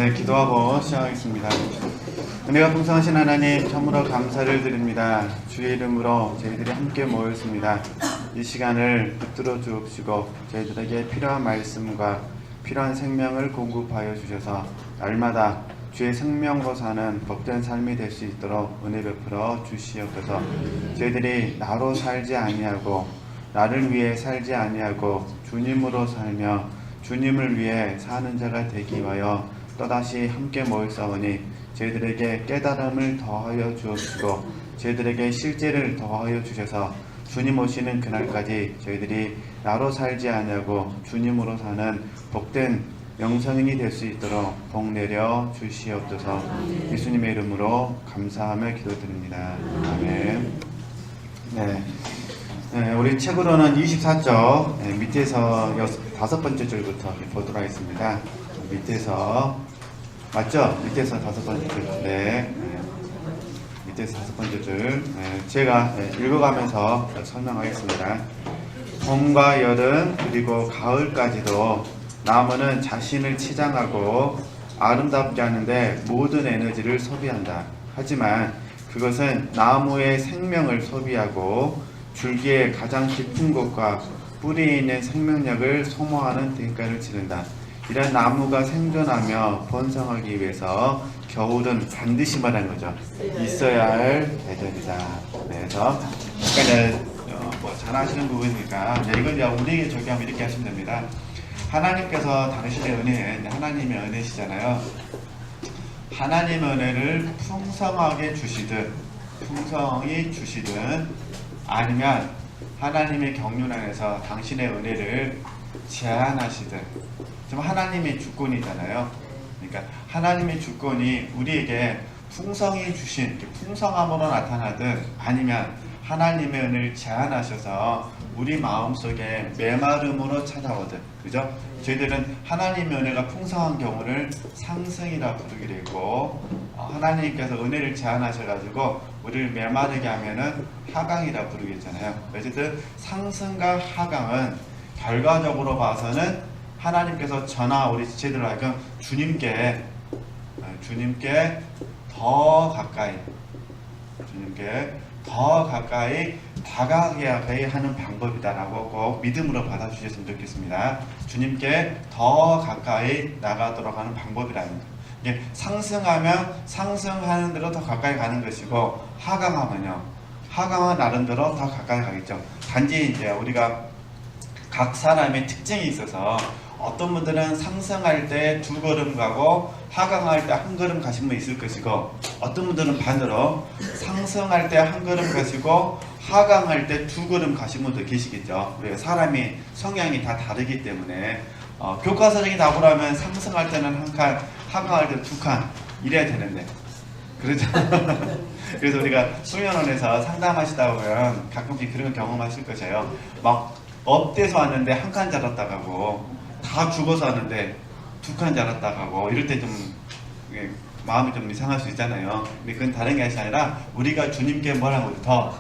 네, 기도하고 시작하겠습니다. 은혜가 풍성하신 하나님, 참으로 감사를 드립니다. 주의 이름으로 저희들이 함께 모였습니다. 이 시간을 붙들어 주옵시고 저희들에게 필요한 말씀과 필요한 생명을 공급하여 주셔서 날마다 주의 생명으로 사는 복된 삶이 될 수 있도록 은혜 베풀어 주시옵소서. 저희들이 나로 살지 아니하고 나를 위해 살지 아니하고 주님으로 살며 주님을 위해 사는 자가 되기 위하여 또다시 함께 모였사오니 저희들에게 깨달음을 더하여 주옵시고 저희들에게 실제를 더하여 주셔서 주님 오시는 그날까지 저희들이 나로 살지 아니하고 주님으로 사는 복된 영성인이 될 수 있도록 복 내려 주시옵소서. 예수님의 이름으로 감사하며 기도드립니다. 아멘. 네, 우리 책으로는 24쪽 밑에서 5번째 줄부터 보도록 하겠습니다. 밑에서 맞죠? 밑에서 5번째 줄. 네. 밑에서 5번째 줄. 제가 읽어가면서 설명하겠습니다. 봄과 여름 그리고 가을까지도 나무는 자신을 치장하고 아름답게 하는데 모든 에너지를 소비한다. 하지만 그것은 나무의 생명을 소비하고 줄기의 가장 깊은 곳과 뿌리에 있는 생명력을 소모하는 대가를 치른다. 이런 나무가 생존하며 번성하기 위해서 겨울은 반드시 말하는 거죠. 있어야 할 계절이다. 그래서 약간 잘 아시는 부분이니까 이걸 우리에게 적용하면 이렇게 하시면 됩니다. 하나님께서 당신의 은혜, 하나님의 은혜시잖아요. 하나님의 은혜를 풍성하게 주시든 풍성히 주시든 아니면 하나님의 경륜 안에서 당신의 은혜를 제한하시든 좀 하나님의 주권이잖아요. 그러니까 하나님의 주권이 우리에게 풍성히 주신 풍성함으로 나타나든 아니면 하나님의 은혜를 제한하셔서 우리 마음속에 메마름으로 찾아오든 그죠? 저희들은 하나님의 은혜가 풍성한 경우를 상승이라 부르기로 했고 하나님께서 은혜를 제한하셔가지고 우리를 메마르게 하면은 하강이라 부르겠잖아요. 어쨌든 상승과 하강은 결과적으로 봐서는 하나님께서 저나 우리 지체들을 하여금 주님께 더 가까이 다가가게 하는 방법이다라고 꼭 믿음으로 받아주셨으면 좋겠습니다. 주님께 더 가까이 나가도록 하는 방법이라는 거. 이게 상승하면 상승하는 대로 더 가까이 가는 것이고 하강하면요. 하강은 나름대로 더 가까이 가겠죠. 단지 이제 우리가 각 사람의 특징이 있어서 어떤 분들은 상승할 때 2걸음 가고 하강할 때 1걸음 가신 분 있을 것이고 어떤 분들은 반대로 상승할 때 1걸음 가시고 하강할 때 2걸음 가신 분도 계시겠죠. 우리가 사람이 성향이 다 다르기 때문에 교과서적인 답으로 하면 상승할 때는 1칸, 하강할 때는 2칸 이래야 되는데 그렇죠. 그래서 우리가 수면원에서 상담하시다 보면 가끔씩 그런 경험하실 것이에요. 막 업돼서 왔는데 1칸 자랐다 가고 다 죽어서 왔는데 2칸 자랐다 가고 이럴 때 좀 마음이 좀 이상할 수 있잖아요. 근데 그건 다른 게 아니라 우리가 주님께 뭐라고 더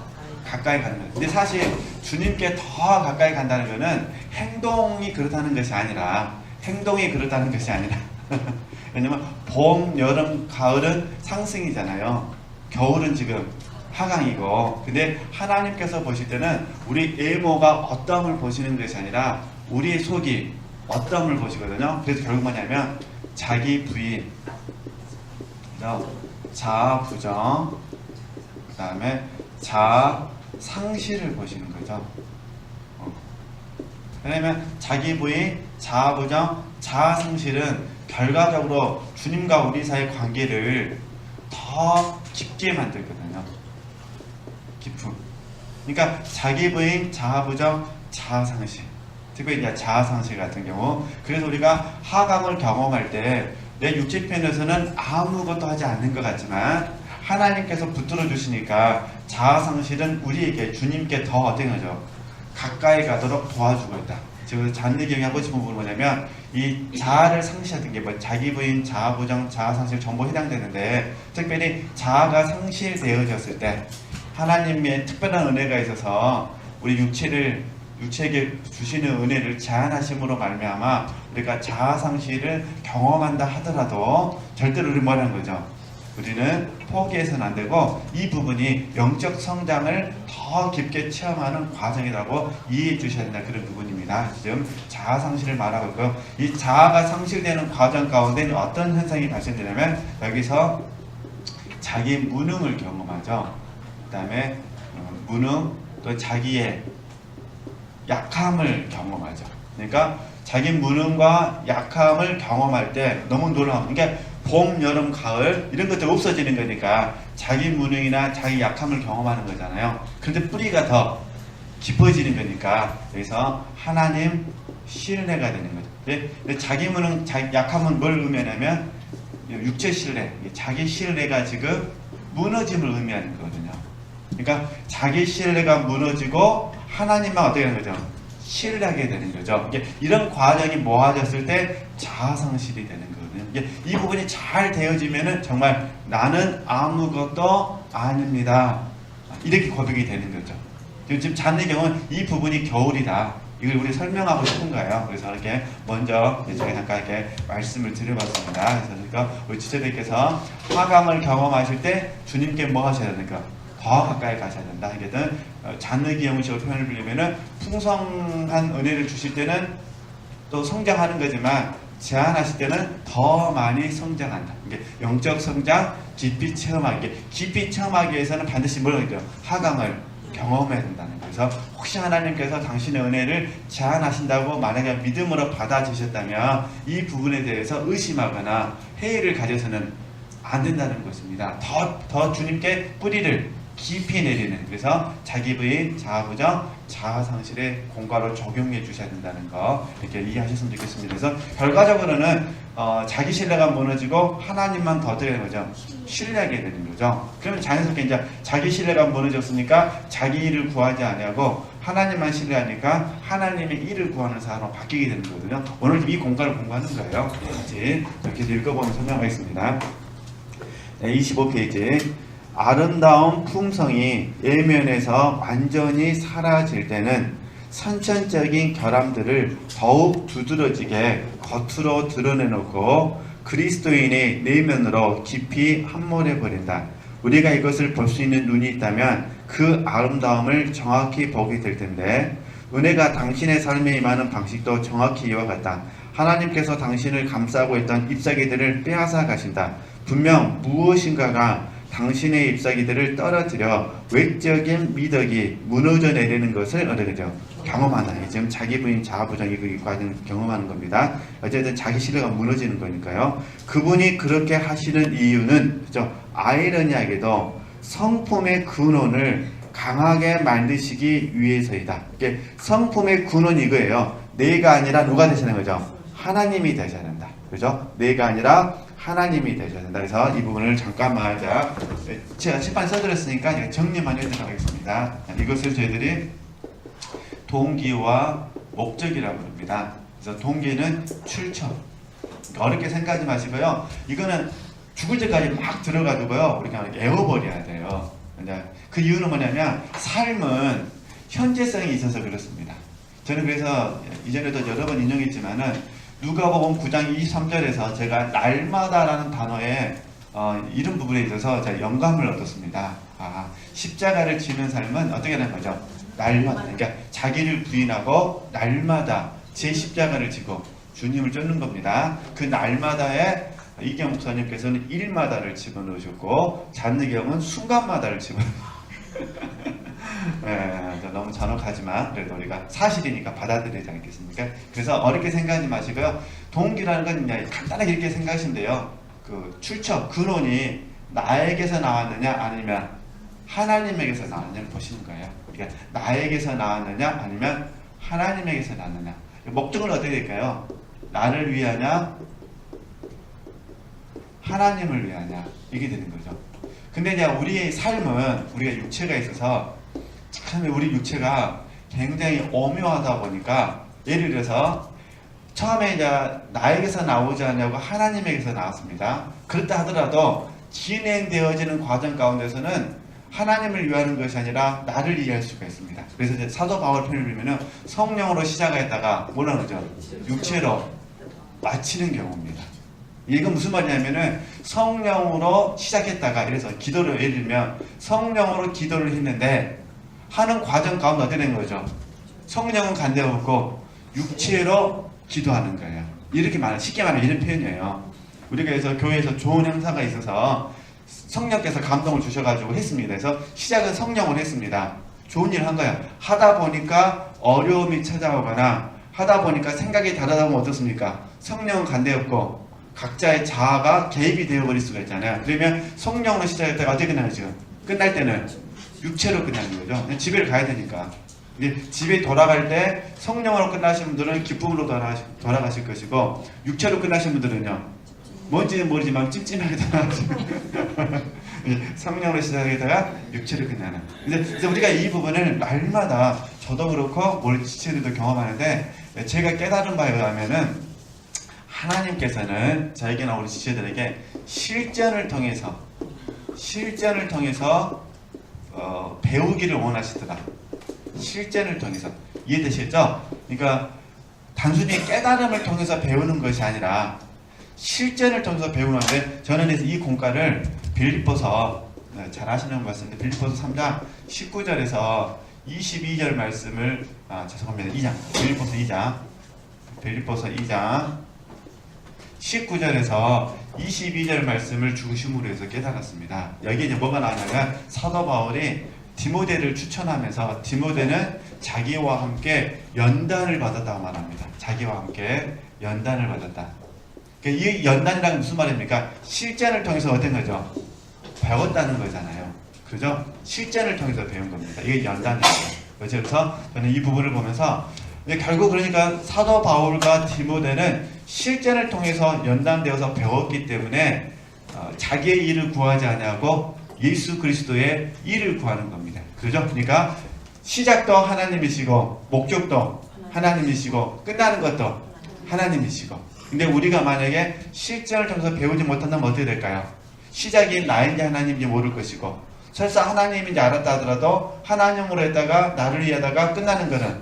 가까이 가는 거예요. 근데 사실 주님께 더 가까이 간다는 거는 행동이 그렇다는 것이 아니라 왜냐면 봄, 여름, 가을은 상승이잖아요. 겨울은 지금 하강이고 근데 하나님께서 보실 때는 우리 외모가 어떠함을 보시는 것이 아니라 우리의 속이 어떠함을 보시거든요. 그래서 결국 뭐냐면 자기 부인, 자아 부정, 그 다음에 자아 상실을 보시는 거죠. 왜냐면 자기 부인, 자아 부정, 자아 상실은 결과적으로 주님과 우리 사이의 관계를 더 깊게 만들거든요. 깊음. 그러니까 자기 부인, 자아 부정, 자아 상실. 특히 이제 자아 상실 같은 경우. 그래서 우리가 하강을 경험할 때 내 육체편에서는 아무것도 하지 않는 것 같지만 하나님께서 붙들어 주시니까 자아 상실은 우리에게 주님께 더 어떤 거죠? 가까이 가도록 도와주고 있다. 지금 잔느경이 하고 싶은 부분은 뭐냐면 이 자아를 상실하는 게 뭐 자기 부인, 자아 부정, 자아 상실 전부 해당되는데 특별히 자아가 상실되어졌을 때 하나님의 특별한 은혜가 있어서 우리 육체를 육체에게 주시는 은혜를 제한하심으로 말미암아 우리가 자아상실을 경험한다 하더라도 절대로 우리 뭐라는 거죠? 우리는 포기해서는 안 되고 이 부분이 영적 성장을 더 깊게 체험하는 과정이라고 이해해 주셔야 된다, 그런 부분입니다. 지금 자아 상실을 말하고 있고요. 이 자아가 상실되는 과정 가운데 어떤 현상이 발생되냐면 여기서 자기 무능을 경험하죠. 그 다음에 무능, 또 자기의 약함을 경험하죠. 그러니까 자기 무능과 약함을 경험할 때 너무 놀라운, 그러니까 봄, 여름, 가을 이런 것들 없어지는 거니까 자기 무능이나 자기 약함을 경험하는 거잖아요. 그런데 뿌리가 더 깊어지는 거니까 여기서 하나님 신뢰가 되는 거죠. 근데 자기 무능, 자기 약함은 뭘 의미하냐면 육체 신뢰, 자기 신뢰가 지금 무너짐을 의미하는 거거든요. 그러니까 자기 신뢰가 무너지고 하나님만 어떻게 하는 거죠? 신뢰하게 되는 거죠. 이런 과정이 모아졌을 때 자아상실이 되는 거거든요. 이 부분이 잘 되어지면은 정말 나는 아무것도 아닙니다, 이렇게 고백이 되는 거죠. 지금 자녀의 경우는 이 부분이 겨울이다, 이걸 우리 설명하고 싶은 거예요. 그래서 이렇게 먼저 제가 잠깐 이렇게 말씀을 드려봤습니다. 그래서 우리 지체들께서 화강을 경험하실 때 주님께 뭐 하셔야 됩니까? 더 가까이 가셔야 된다. 하게든 잔느기 형식으로 표현을 빌리면은 풍성한 은혜를 주실 때는 또 성장하는 거지만 제한하실 때는 더 많이 성장한다. 이게 영적 성장, 깊이 체험하기. 깊이 체험하기 위해서는 반드시 뭐라고 하죠? 하강을 경험해야 된다는 거예요. 그래서 혹시 하나님께서 당신의 은혜를 제한하신다고 만약에 믿음으로 받아주셨다면 이 부분에 대해서 의심하거나 회의를 가져서는 안 된다는 것입니다. 더 주님께 뿌리를 깊이 내리는, 그래서 자기 부인, 자아부정, 자아상실의 공과를 적용해 주셔야 된다는 거 이렇게 이해하셨으면 좋겠습니다. 그래서 결과적으로는 자기 신뢰가 무너지고 하나님만 더 되는 거죠. 신뢰하게 되는 거죠. 그러면 자연스럽게 이제 자기 신뢰가 무너졌으니까 자기 일을 구하지 아니하고 하나님만 신뢰하니까 하나님의 일을 구하는 사람으로 바뀌게 되는 거거든요. 오늘 이 공과를 공부하는 거예요. 같이 이렇게 읽어보면 설명하겠습니다. 네, 25페이지. 아름다운 품성이 예면에서 완전히 사라질 때는 선천적인 결함들을 더욱 두드러지게 겉으로 드러내놓고 그리스도인의 내면으로 깊이 함몰해 버린다. 우리가 이것을 볼 수 있는 눈이 있다면 그 아름다움을 정확히 보게 될 텐데, 은혜가 당신의 삶에 임하는 방식도 정확히 이와 같다. 하나님께서 당신을 감싸고 있던 잎사귀들을 빼앗아 가신다. 분명 무엇인가가 당신의 잎사귀들을 떨어뜨려 외적인 미덕이 무너져 내리는 것을 어떻게죠? 경험하나. 지금 자기 부인 자아부정이 그 과정 경험하는 겁니다. 어쨌든 자기 신뢰가 무너지는 거니까요. 그분이 그렇게 하시는 이유는 그죠? 아이러니하게도 성품의 근원을 강하게 만드시기 위해서이다. 이게 성품의 근원이 이거예요. 내가 아니라 누가 되시는 거죠? 하나님이 되셔야 된다. 그죠? 내가 아니라 하나님이 되셔야 된다. 그래서 이 부분을 잠깐만 제가 칠판에 써드렸으니까 정리만 해드리도록 하겠습니다. 이것을 저희들이 동기와 목적이라고 부릅니다. 그래서 동기는 출처. 어렵게 생각하지 마시고요. 이거는 죽을 때까지 막 들어가지고요. 우리가 애워버려야 돼요. 그 이유는 뭐냐면 삶은 현재성이 있어서 그렇습니다. 저는 그래서 이전에도 여러 번 인용했지만은 누가복음 9장 23절에서 제가 날마다라는 단어에 이런 부분에 있어서 제가 영감을 얻었습니다. 십자가를 지는 삶은 어떻게 하는 거죠? 날마다. 그러니까 자기를 부인하고 날마다 제 십자가를 지고 주님을 쫓는 겁니다. 그 날마다에 이경 목사님께서는 일마다를 집어넣으셨고 잔느경은 순간마다를 집어넣으셨고 네, 너무 잔혹하지만 그래도 우리가 사실이니까 받아들이지 않겠습니까? 그래서 어렵게 생각하지 마시고요. 동기라는 건 그냥 간단하게 이렇게 생각하시면 돼요. 그 출처, 근원이 나에게서 나왔느냐 아니면 하나님에게서 나왔느냐를 보시는 거예요. 그러니까 나에게서 나왔느냐 아니면 하나님에게서 나왔느냐. 목적은 어떻게 될까요? 나를 위하냐 하나님을 위하냐, 이게 되는 거죠. 근데 이제 우리의 삶은 우리가 육체가 있어서 참 우리 육체가 굉장히 오묘하다 보니까, 예를 들어서 처음에 이제 나에게서 나오지 않냐고 하나님에게서 나왔습니다. 그렇다 하더라도 진행되어지는 과정 가운데서는 하나님을 위하는 것이 아니라 나를 이해할 수가 있습니다. 그래서 이제 사도 바울 편을 보면은 성령으로 시작했다가 뭐라 그러죠? 육체로 마치는 경우입니다. 이건 무슨 말이냐면은 성령으로 시작했다가, 이래서 기도를 예를 들면 성령으로 기도를 했는데 하는 과정 가운데 어떻게 된 거죠? 성령은 간대가 없고 육체로 기도하는 거예요. 이렇게 쉽게 말하면 이런 표현이에요. 우리가 그래서 교회에서 좋은 행사가 있어서 성령께서 감동을 주셔가지고 했습니다. 그래서 시작은 성령으로 했습니다. 좋은 일을 한 거야. 하다 보니까 어려움이 찾아오거나 하다 보니까 생각이 다르다 보면 어떻습니까? 성령은 간대없고 각자의 자아가 개입이 되어버릴 수가 있잖아요. 그러면 성령으로 시작했다가 어떻게 끝나요 지금? 끝날 때는 육체로 끝나는 거죠. 집에 가야 되니까. 집에 돌아갈 때 성령으로 끝나신 분들은 기쁨으로 돌아가실 것이고, 육체로 끝나신 분들은요, 뭔지는 모르지만 찜찜하게 돌아가시고 성령으로 시작하다가 육체로 끝나는. 근데 우리가 이 부분을 날마다, 저도 그렇고 우리 지체들도 경험하는데, 제가 깨달은 바에 의하면은 하나님께서는 저에게나 우리 지체들에게 실전을 통해서 배우기를 원하시더라. 실전을 통해서. 이해되시죠? 그러니까 단순히 깨달음을 통해서 배우는 것이 아니라 실전을 통해서 배우는데, 저는 그래서 이 공과를 빌립보서, 잘 아시는 말씀인데 빌립보서 3장 19절에서 22절 말씀을, 죄송합니다, 2장 빌립보서 2장 19절에서 22절 말씀을 중심으로 해서 깨달았습니다. 여기 이제 뭐가 나오냐면 사도 바울이 디모데를 추천하면서, 디모데는 자기와 함께 연단을 받았다고 말합니다. 자기와 함께 연단을 받았다. 이 연단이란 무슨 말입니까? 실전을 통해서 어떤 거죠? 배웠다는 거잖아요. 그죠? 실전을 통해서 배운 겁니다. 이게 연단이에요. 그래서 저는 이 부분을 보면서 결국 그러니까 사도 바울과 디모데는 실전을 통해서 연단되어서 배웠기 때문에 자기의 일을 구하지 아니하고 예수 그리스도의 일을 구하는 겁니다. 그죠? 그러니까 시작도 하나님이시고 목적도 하나님이시고 끝나는 것도 하나님이시고. 근데 우리가 만약에 실전을 통해서 배우지 못한다면 어떻게 될까요? 시작이 나인지 하나님인지 모를 것이고, 설사 하나님인지 알았다 하더라도 하나님으로 했다가 나를 위하다가 끝나는 거는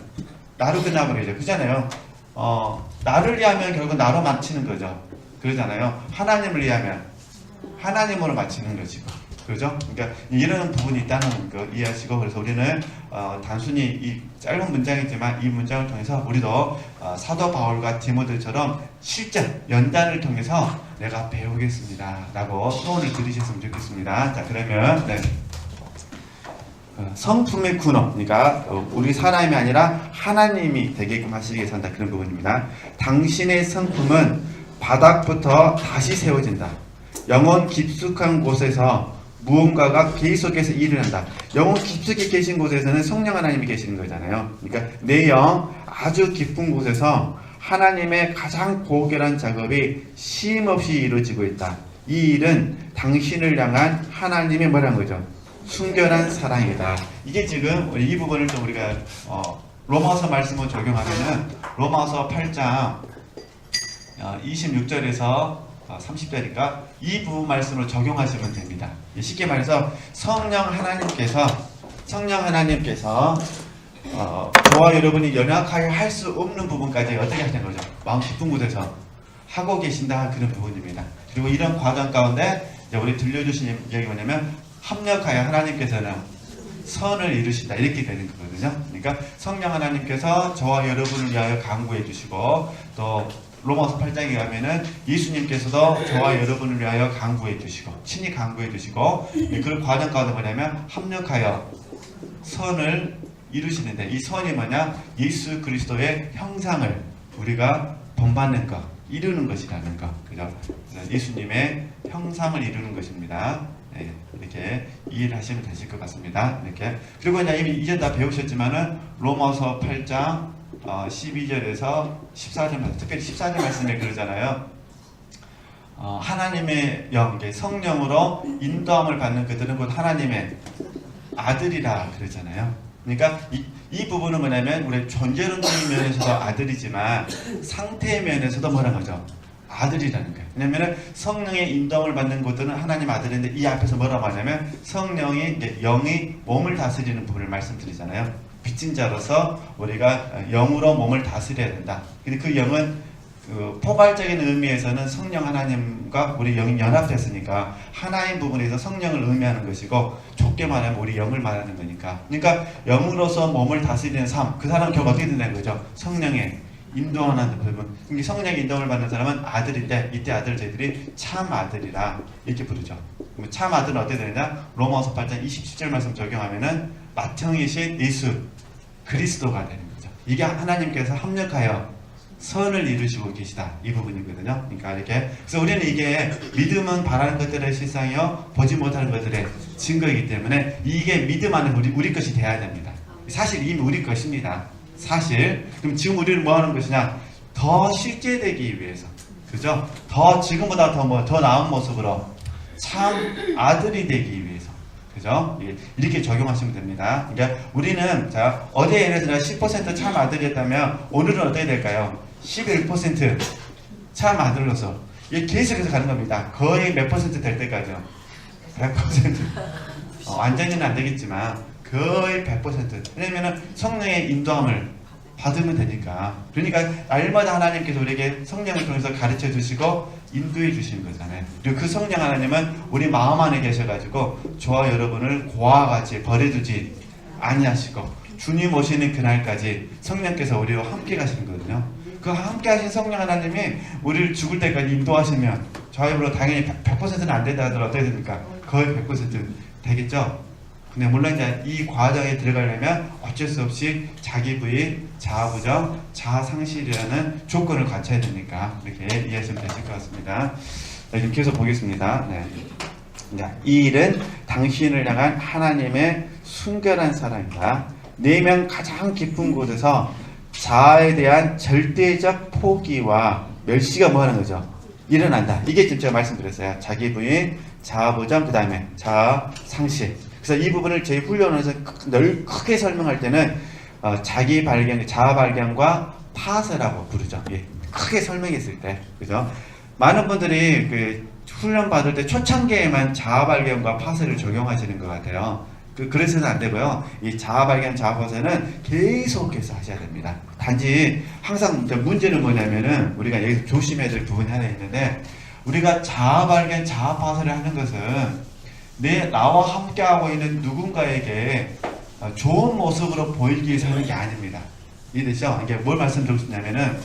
나로 끝나버리죠. 그잖아요. 나를 위하면 결국 나로 마치는 거죠. 그러잖아요. 하나님을 위하면 하나님으로 마치는 것이고. 그죠? 그러니까 이런 부분이 있다는 거 이해하시고, 그래서 우리는 단순히 이 짧은 문장이지만 이 문장을 통해서 우리도 사도 바울과 디모데처럼 실전, 연단을 통해서 내가 배우겠습니다 라고 소원을 들으셨으면 좋겠습니다. 자, 그러면 성품의 군어, 그러니까 우리 사람이 아니라 하나님이 되게끔 하시기 위해서 한다, 그런 부분입니다. 당신의 성품은 바닥부터 다시 세워진다. 영혼 깊숙한 곳에서 무언가가 계속해서 일을 한다. 영혼 깊숙이 계신 곳에서는 성령 하나님이 계시는 거잖아요. 그러니까 내 영 아주 깊은 곳에서 하나님의 가장 고결한 작업이 쉼없이 이루어지고 있다. 이 일은 당신을 향한 하나님의 뭐라는 거죠? 순결한 사랑이다. 이게 지금 이 부분을 좀 우리가 로마서 말씀을 적용하면은 로마서 8장 26절에서 30절이니까 이 부분 말씀을 적용하시면 됩니다. 쉽게 말해서 성령 하나님께서 저와 여러분이 연약하게 할 수 없는 부분까지 어떻게 하시는 거죠? 마음 깊은 곳에서 하고 계신다, 그런 부분입니다. 그리고 이런 과정 가운데 우리 들려주신 얘기가 뭐냐면 합력하여 하나님께서는 선을 이루신다, 이렇게 되는 거거든요. 그러니까 성령 하나님께서 저와 여러분을 위하여 간구해 주시고, 또 로마서 8장에 가면은 예수님께서도 저와 여러분을 위하여 간구해 주시고, 친히 간구해 주시고, 그 과정 가운데 뭐냐면 합력하여 선을 이루시는데, 이 선이 뭐냐? 예수 그리스도의 형상을 우리가 본받는 것, 이루는 것이라는 것. 그죠? 예수님의 형상을 이루는 것입니다. 네, 이렇게 이해를 하시면 되실 것 같습니다. 이렇게. 그리고 이제 다 배우셨지만은 로마서 8장 12절에서 14절 말씀, 특별히 14절 말씀에 그러잖아요. 하나님의 영, 성령으로 인도함을 받는 그들은 곧 하나님의 아들이라 그러잖아요. 그러니까 이 부분은 뭐냐면 우리 존재론적인 면에서도 아들이지만 상태의 면에서도 뭐라는 거죠? 아들이라는 거예요. 왜냐하면 성령의 인도함을 받는 것들은 하나님 아들인데 이 앞에서 뭐라고 하냐면 성령이 영이 몸을 다스리는 부분을 말씀드리잖아요. 빚진 자로서 우리가 영으로 몸을 다스려야 된다. 근데 그 영은 그 포괄적인 의미에서는 성령 하나님과 우리 영이 연합됐으니까 하나인 부분에서 성령을 의미하는 것이고 좁게 말하면 우리 영을 말하는 거니까. 그러니까 영으로서 몸을 다스리는 삶, 그 사람은 결국 어떻게 된다는 거죠? 성령의 인도하는 부분. 그러니까 성령의 인도를 받는 사람은 아들인데 이때 아들 저희들이 참 아들이라 이렇게 부르죠. 참 아들은 어떻게 되느냐? 로마서 8장 27절 말씀 적용하면은 맏형이신 예수 그리스도가 되는 거죠. 이게 하나님께서 합력하여 선을 이루시고 계시다 이 부분이거든요. 그러니까 이렇게 그래서 우리는 이게 믿음은 바라는 것들의 실상이요 보지 못하는 것들의 증거이기 때문에 이게 믿음 안에 우리 것이 돼야 됩니다. 사실 이미 우리 것입니다. 사실 그럼 지금 우리는 뭐 하는 것이냐? 더 실제되기 위해서, 그죠? 더 지금보다 더 나은 모습으로 참 아들이 되기 위해서, 그죠? 이렇게 적용하시면 됩니다. 그러니까 우리는 자 어제 예를 들어 10% 참 아들이었다면 오늘은 어떻게 될까요? 11%참 아들로서 이게 계속해서 가는 겁니다. 거의 몇 퍼센트 될 때까지요. 100%. 완전히는 안 되겠지만 거의 100%. 왜냐면은 성령의 인도함을 받으면 되니까. 그러니까 날마다 하나님께서 우리에게 성령을 통해서 가르쳐 주시고 인도해 주시는 거잖아요. 그리고 그 성령 하나님은 우리 마음 안에 계셔가지고 저와 여러분을 고아와 같이 버려두지 아니하시고 주님 오시는 그날까지 성령께서 우리와 함께 가시는 거거든요. 그 함께 하신 성령 하나님이 우리를 죽을 때까지 인도하시면 저와 여러분 당연히 100%는 안 된다 하더라도 어떻게 됩니까? 거의 100% 되겠죠? 근데 물론 이제 이 과정에 들어가려면 어쩔 수 없이 자기 부인, 자아 부정, 자아 상실이라는 조건을 갖춰야 되니까 이렇게 이해하시면 되실 것 같습니다. 자, 이렇게 해서 보겠습니다. 네. 이 일은 당신을 향한 하나님의 순결한 사랑이다. 내면 가장 깊은 곳에서 자아에 대한 절대적 포기와 멸시가 뭐 하는 거죠? 일어난다. 이게 지금 제가 말씀드렸어요. 자기 부인, 자아 부정, 그 다음에 자아 상실. 그래서 이 부분을 저희 훈련에서 크게 설명할 때는 자기 발견, 자아 발견과 파쇄라고 부르죠. 예, 크게 설명했을 때, 그죠? 많은 분들이 그 훈련 받을 때 초창기에만 자아 발견과 파쇄를 적용하시는 것 같아요. 그래서는 안 되고요. 이 자아 발견, 자아 파쇄는 계속해서 하셔야 됩니다. 단지 항상 문제는 뭐냐면은 우리가 여기서 조심해야 될 부분이 하나 있는데 우리가 자아 발견, 자아 파쇄를 하는 것은 나와 함께하고 있는 누군가에게 좋은 모습으로 보이기 위해서 하는 게 아닙니다. 이해되죠? 이게 뭘 말씀드리고 싶냐면은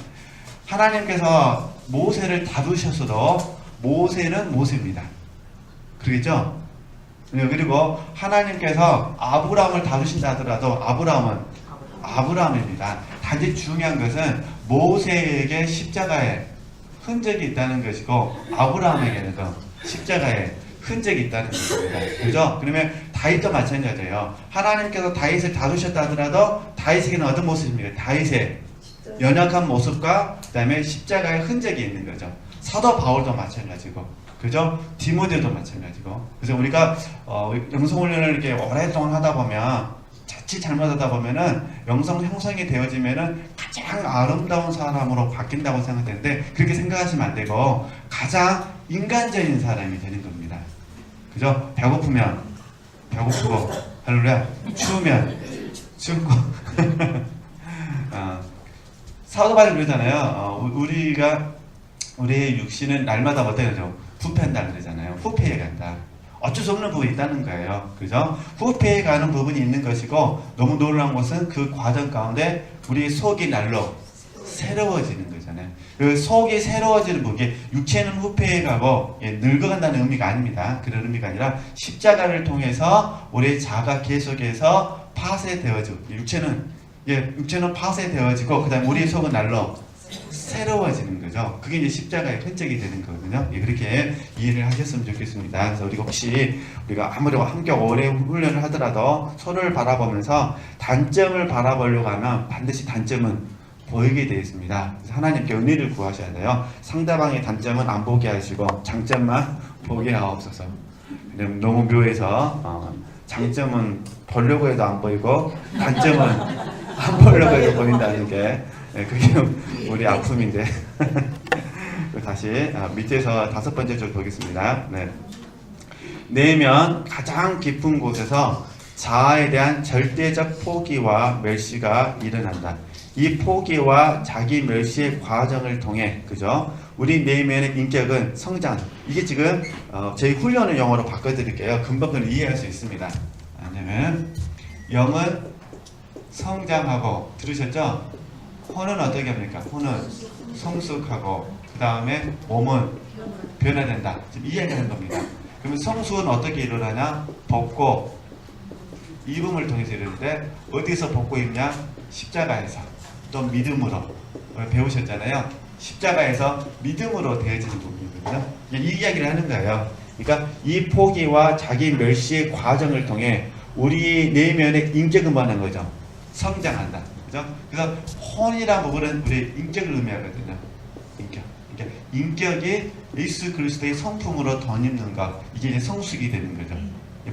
하나님께서 모세를 다루셨어도 모세는 모세입니다. 그러겠죠? 그리고 하나님께서 아브라함을 다루신다 하더라도 아브라함은 아브라함입니다. 단지 중요한 것은 모세에게 십자가에 흔적이 있다는 것이고 아브라함에게는 십자가에 흔적이 있다는 것입니다. 그죠? 그러면 다윗도 마찬가지예요. 하나님께서 다윗을 다루셨다 하더라도 다윗에게는 어떤 모습입니까? 다윗의 연약한 모습과 그 다음에 십자가의 흔적이 있는 거죠. 사도 바울도 마찬가지고, 그죠? 디모데도 마찬가지고. 그래서 우리가 영성훈련을 이렇게 오랫동안 하다 보면 자칫 잘못하다 보면은 영성 형성이 되어지면은 가장 아름다운 사람으로 바뀐다고 생각되는데 그렇게 생각하시면 안 되고 가장 인간적인 사람이 되는 겁니다. 그죠? 배고프면 배고프고, 할렐루야. 추우면 춥고. 사도 바울이 그러잖아요. 우리의 육신은 날마다 어떻게 되죠? 부패한다 그러잖아요. 후패해 간다. 어쩔 수 없는 부분이 있다는 거예요. 그죠? 후패해 가는 부분이 있는 것이고 너무 놀라운 것은 그 과정 가운데 우리 속이 날로 새로워지는 거잖아요. 그 속이 새로워지는 부분, 육체는 후패해가고 늙어간다는 의미가 아닙니다. 그런 의미가 아니라 십자가를 통해서 우리의 자아가 계속해서 파쇄되어지고 육체는 파쇄되어지고 그 다음에 우리의 속은 날로 새로워지는 거죠. 그게 이제 십자가의 흔적이 되는 거거든요. 그렇게 이해를 하셨으면 좋겠습니다. 그래서 우리가 아무리 함께 오래 훈련을 하더라도 서로를 바라보면서 단점을 바라보려고 하면 반드시 단점은 보이게 되어 있습니다. 그래서 하나님께 은혜를 구하셔야 돼요. 상대방의 단점은 안 보게 하시고 장점만 보게 하옵소서. 너무 묘해서 장점은 보려고 해도 안 보이고 단점은 안 보려고 해도 보인다는 게 그게 우리 아픔인데 다시 밑에서 5번째 줄 보겠습니다. 네. 내면 가장 깊은 곳에서 자아에 대한 절대적 포기와 멸시가 일어난다. 이 포기와 자기 멸시의 과정을 통해, 그죠? 우리 내면의 인격은 성장. 이게 지금 저희 훈련을 영어로 바꿔드릴게요. 금방 그걸 이해할 수 있습니다. 왜냐면 영은 성장하고, 들으셨죠? 혼은 어떻게 합니까? 혼은 성숙하고, 그 다음에 몸은 변화된다. 지금 이 얘기하는 겁니다. 그러면 성숙은 어떻게 일어나냐? 벗고 입음을 통해서 이러는데, 어디서 벗고 입냐? 십자가에서, 또 믿음으로. 오늘 배우셨잖아요. 십자가에서 믿음으로 되어지는 부분이거든요. 이 이야기를 하는 거예요. 그러니까 이 포기와 자기 멸시의 과정을 통해 우리 내면의 인격은 뭐하는 거죠? 성장한다. 그죠? 그래서 혼이라는 부분은 우리 인격을 의미하거든요. 인격. 그러니까 인격이 예수 그리스도의 성품으로 덧입는 것. 이게 이제 성숙이 되는 거죠.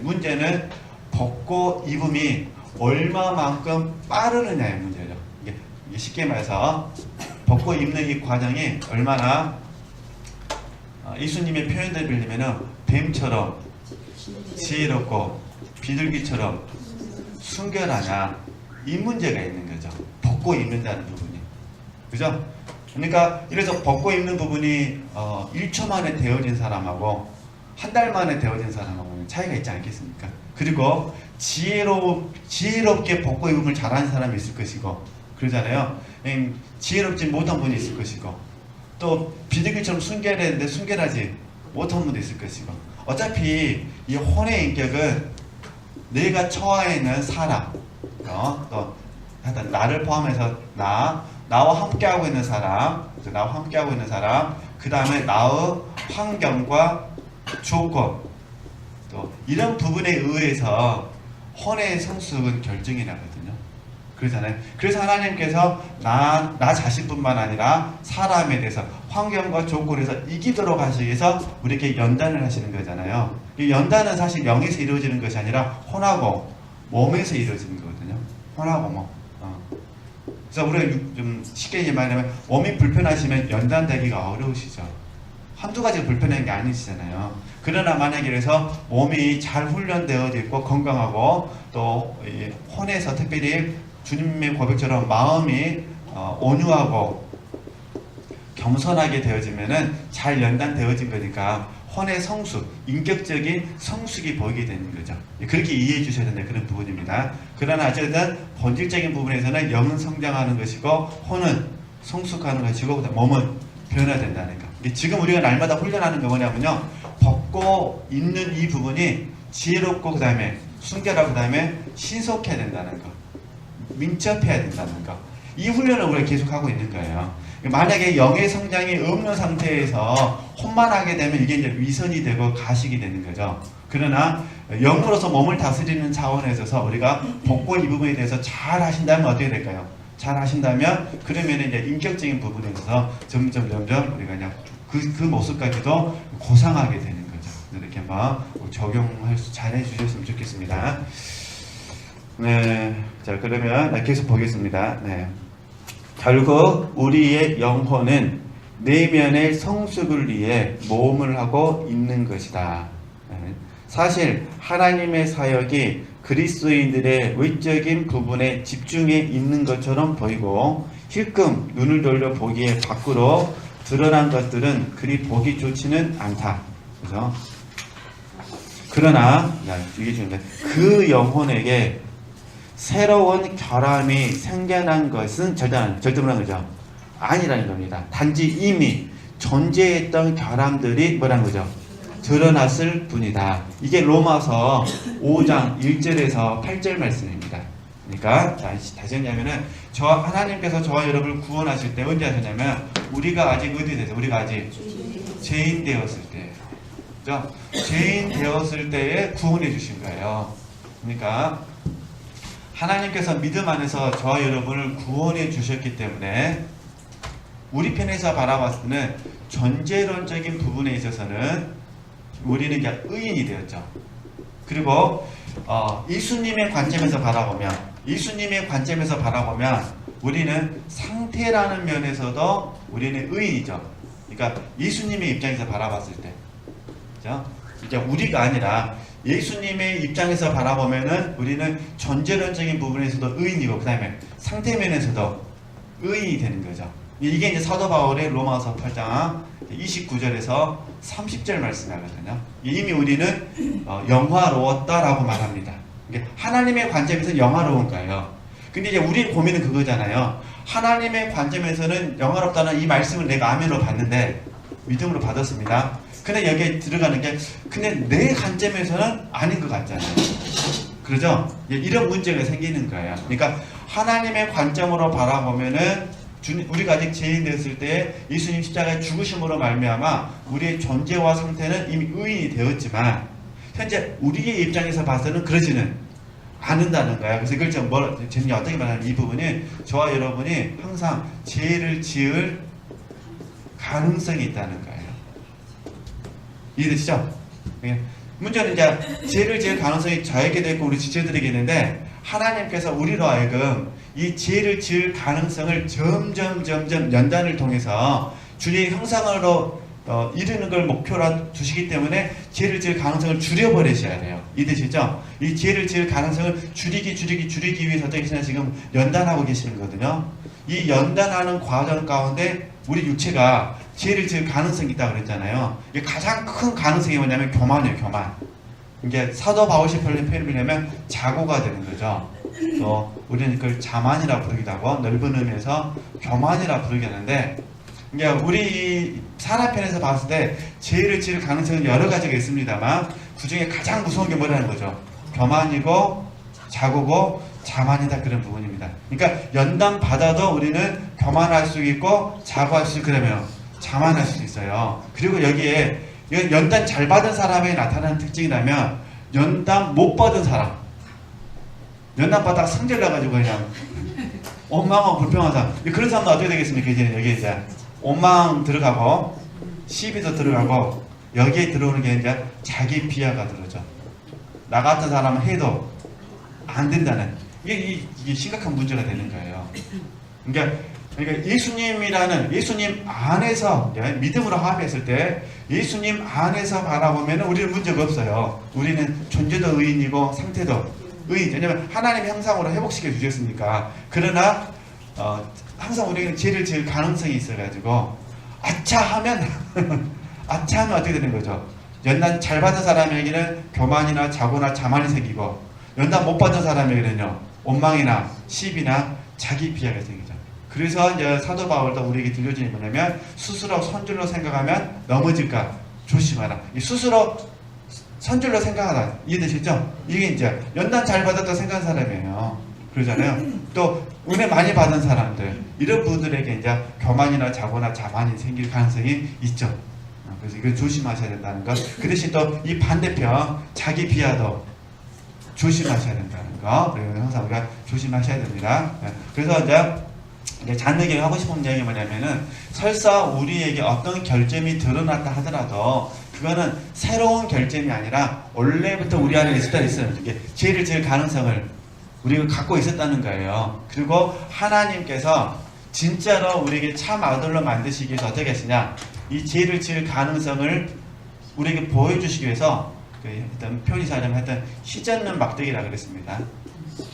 문제는 벗고 입음이 얼마만큼 빠르느냐의 문제죠. 이게 쉽게 말해서 벗고 입는 이 과정이 얼마나 예수님의 표현을 빌리면은 뱀처럼 지혜롭고 비둘기처럼 순결하냐, 이 문제가 있는 거죠. 벗고 입는다는 부분이. 그죠? 그러니까 이래서 벗고 입는 부분이 1초 만에 되어진 사람하고 한 달 만에 되어진 사람하고는 차이가 있지 않겠습니까? 그리고 지혜롭게 벗고 입음을 잘하는 사람이 있을 것이고, 그러잖아요. 지혜롭지 못한 분이 있을 것이고, 또 비둘기처럼 순결했는데 순결하지 못한 분도 있을 것이고, 어차피 이 혼의 인격은 내가 처해 있는 사람, 또 하여튼 나를 포함해서 나와 함께하고 있는 사람, 나와 함께하고 있는 사람, 그 다음에 나의 환경과 조건, 또 이런 부분에 의해서 혼의 성숙은 결정이 나거든요. 그러잖아요. 그래서 하나님께서 나 자신뿐만 아니라 사람에 대해서 환경과 조건에서 이기도록 하시기 위해서 우리에게 연단을 하시는 거잖아요. 이 연단은 사실 영에서 이루어지는 것이 아니라 혼하고 몸에서 이루어지는 거거든요. 혼하고 몸. 그래서 우리가 좀 쉽게 말하면 몸이 불편하시면 연단되기가 어려우시죠. 한두 가지 불편한 게 아니시잖아요. 그러나 만약에 그래서 몸이 잘 훈련되어 있고 건강하고 또 혼에서 특별히 주님의 고백처럼 마음이 온유하고 겸손하게 되어지면은 잘 연단되어진 거니까 혼의 성숙, 인격적인 성숙이 보이게 되는 거죠. 그렇게 이해해 주셔야 되는 그런 부분입니다. 그러나 어쨌든 본질적인 부분에서는 영은 성장하는 것이고 혼은 성숙하는 것이고 몸은 변화된다는 거. 지금 우리가 날마다 훈련하는 게 뭐냐면요, 벗고 있는 이 부분이 지혜롭고 그 다음에 순결하고 그 다음에 신속해야 된다는 거, 민첩해야 된다는 거. 이 훈련을 우리가 계속하고 있는 거예요. 만약에 영의 성장이 없는 상태에서 혼만 하게 되면 이게 이제 위선이 되고 가식이 되는 거죠. 그러나 영으로서 몸을 다스리는 차원에 있어서 우리가 벗고 이 부분에 대해서 잘 하신다면 어떻게 될까요? 잘 하신다면 그러면 이제 인격적인 부분에 있어서 점점 우리가 그냥 그 모습까지도 고상하게 되는 거죠. 이렇게 막 적용할 수 잘 해주셨으면 좋겠습니다. 네, 자 그러면 계속 보겠습니다. 네. 결국 우리의 영혼은 내면의 성숙을 위해 모험을 하고 있는 것이다. 사실 하나님의 사역이 그리스도인들의 외적인 부분에 집중해 있는 것처럼 보이고 힐끔 눈을 돌려 보기에 밖으로 드러난 것들은 그리 보기 좋지는 않다. 그죠? 그러나 이게 중요한데 그 영혼에게 새로운 결함이 생겨난 것은 절대 뭐라는 거죠? 아니라는 겁니다. 단지 이미 존재했던 결함들이 뭐라는 거죠? 드러났을 뿐이다. 이게 로마서 5장 1절에서 8절 말씀입니다. 그러니까 다시 얘기하면은 하나님께서 저와 여러분을 구원하실 때 언제 하셨냐면 우리가 아직 어디 돼서 우리가 아직 죄인 되었을 때, 그죠? 죄인 되었을 때에 구원해 주신 거예요. 그러니까 하나님께서 믿음 안에서 저와 여러분을 구원해 주셨기 때문에 우리 편에서 바라봤을 때는 존재론적인 부분에 있어서는 우리는 이제 의인이 되었죠. 그리고 예수님의 관점에서 바라보면 우리는 상태라는 면에서도 우리는 의인이죠. 그러니까 예수님의 입장에서 바라봤을 때, 그죠? 이제 우리가 아니라 예수님의 입장에서 바라보면은 우리는 존재론적인 부분에서도 의인이고 그 다음에 상태면에서도 의인이 되는 거죠. 이게 이제 사도 바울의 로마서 8장 29절에서 30절 말씀하거든요. 이미 우리는 영화로웠다라고 말합니다. 하나님의 관점에서 영화로운 거예요. 근데 이제 우리 고민은 그거잖아요. 하나님의 관점에서는 영화롭다는 이 말씀을 내가 아멘으로 받는데, 믿음으로 받았습니다. 근데 여기에 들어가는 게, 근데 내 관점에서는 아닌 것 같잖아요. 그러죠? 이런 문제가 생기는 거예요. 그러니까 하나님의 관점으로 바라보면은 우리가 아직 죄인 되었을 때 예수님 십자가의 죽으심으로 말미암아 우리의 존재와 상태는 이미 의인이 되었지만, 현재 우리의 입장에서 봐서는 그러지는 않는다는 거야. 그래서 이걸 제가 어떻게 말하냐면, 이 부분이 저와 여러분이 항상 죄를 지을 가능성이 있다는 거예요. 이해되시죠? 문제는 이제 죄를 지을 가능성이 저에게도 있고 우리 지체들에게 있는데, 하나님께서 우리로 하여금 이 죄를 지을 가능성을 점점 연단을 통해서 주님의 형상으로 이루는 걸 목표로 두시기 때문에 죄를 지을 가능성을 줄여버리셔야 돼요. 이해되시죠? 이 죄를 지을 가능성을 줄이기 위해서 어떻게 지금 연단하고 계시는 거거든요. 이 연단하는 과정 가운데 우리 육체가 죄를 지을 가능성이 있다고 그랬잖아요. 이게 가장 큰 가능성이 뭐냐면 교만이에요. 교만. 이게 사도 바울이 표현하면 자고가 되는 거죠. 우리는 그걸 자만이라 부르기도 하고 넓은 의미에서 교만이라 부르게 하는데, 이게 우리 산하편에서 봤을 때 죄를 지을 가능성은 여러 가지가 있습니다만 그 중에 가장 무서운 게 뭐라는 거죠? 교만이고 자고고 자만이다, 그런 부분입니다. 그러니까 연단 받아도 우리는 교만할 수 있고 자고할 수 있고 그러면 자만할 수 있어요. 그리고 여기에 연단 잘 받은 사람에 나타나는 특징이라면, 연단 못 받은 사람, 연단 받다가 상절 나가지고 그냥 원망하고 불평한 사람, 그런 사람은 어떻게 되겠습니까? 이제 여기 이제 원망 들어가고 시비도 들어가고 여기에 들어오는 게 이제 자기 비하가 들어오죠. 나 같은 사람은 해도 안 된다는, 이게 심각한 문제가 되는 거예요. 그러니까 예수님 안에서 믿음으로 합의했을 때 예수님 안에서 바라보면 우리는 문제가 없어요. 우리는 존재도 의인이고 상태도 의인. 왜냐하면 하나님 형상으로 회복시켜 주셨으니까. 그러나 항상 우리는 죄를 지을 가능성이 있어가지고 아차하면 어떻게 되는 거죠? 연단 잘 받은 사람에게는 교만이나 자고나 자만이 생기고, 연단 못 받은 사람에게는요 원망이나 시비나 자기 비하가 생기죠. 그래서 이제 사도 바울도 우리에게 들려주는 게 뭐냐면, 스스로 선줄로 생각하면 넘어질까 조심하라. 이 스스로 선줄로 생각하라. 이해되시죠? 이게 이제 연단 잘 받았다 생각한 사람이에요. 그러잖아요. 또 은혜 많이 받은 사람들, 이런 분들에게 이제 교만이나 자고나 자만이 생길 가능성이 있죠. 그래서 이걸 조심하셔야 된다는 것. 그 대신 또 이 반대편 자기 비하도 조심하셔야 된다는 거. 그리고 항상 우리가 조심하셔야 됩니다. 그래서 이제 잔느게 하고 싶은 얘기 뭐냐면은, 설사 우리에게 어떤 결점이 드러났다 하더라도 그거는 새로운 결점이 아니라 원래부터 우리 안에 있어요. 이게 죄를 지을 가능성을 우리가 갖고 있었다는 거예요. 그리고 하나님께서 진짜로 우리에게 참 아들로 만드시기 위해서 어떻게 하시냐, 이 죄를 지을 가능성을 우리에게 보여주시기 위해서 일단 표현이 자자면 하여튼 희젓는 막대기라 그랬습니다.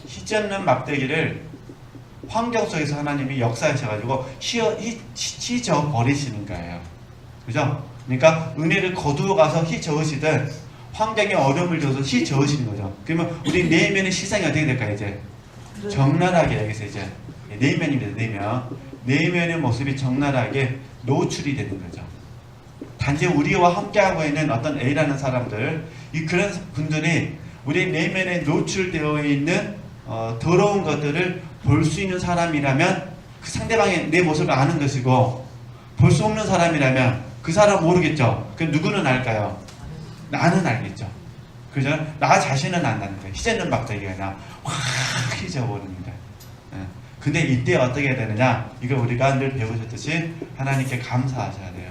희젓는 막대기를 환경 속에서 하나님이 역사하셔가지고 휘저 버리시는 거예요. 그죠? 그러니까 은혜를 거두어 가서 휘저으시든 환경에 어려움을 줘서 휘저으시는 거죠. 그러면 우리 내면의 시상이 어떻게 될까요? 이제 적나라하게, 여기서 이제 내면입니다. 내면의 모습이 적나라하게 노출이 되는 거죠. 단지 우리와 함께하고 있는 어떤 A라는 사람들, 그런 분들이 우리 내면에 노출되어 있는 더러운 것들을 볼 수 있는 사람이라면 그 상대방의 내 모습을 아는 것이고, 볼 수 없는 사람이라면 그 사람 모르겠죠. 그럼 누구는 알까요? 나는 알겠죠. 그죠? 나 자신은 안다는 거예요. 희젓는 막대기가 그냥 확 휘저어버립니다. 근데 이때 어떻게 해야 되느냐? 이거 우리가 늘 배우셨듯이 하나님께 감사하셔야 돼요.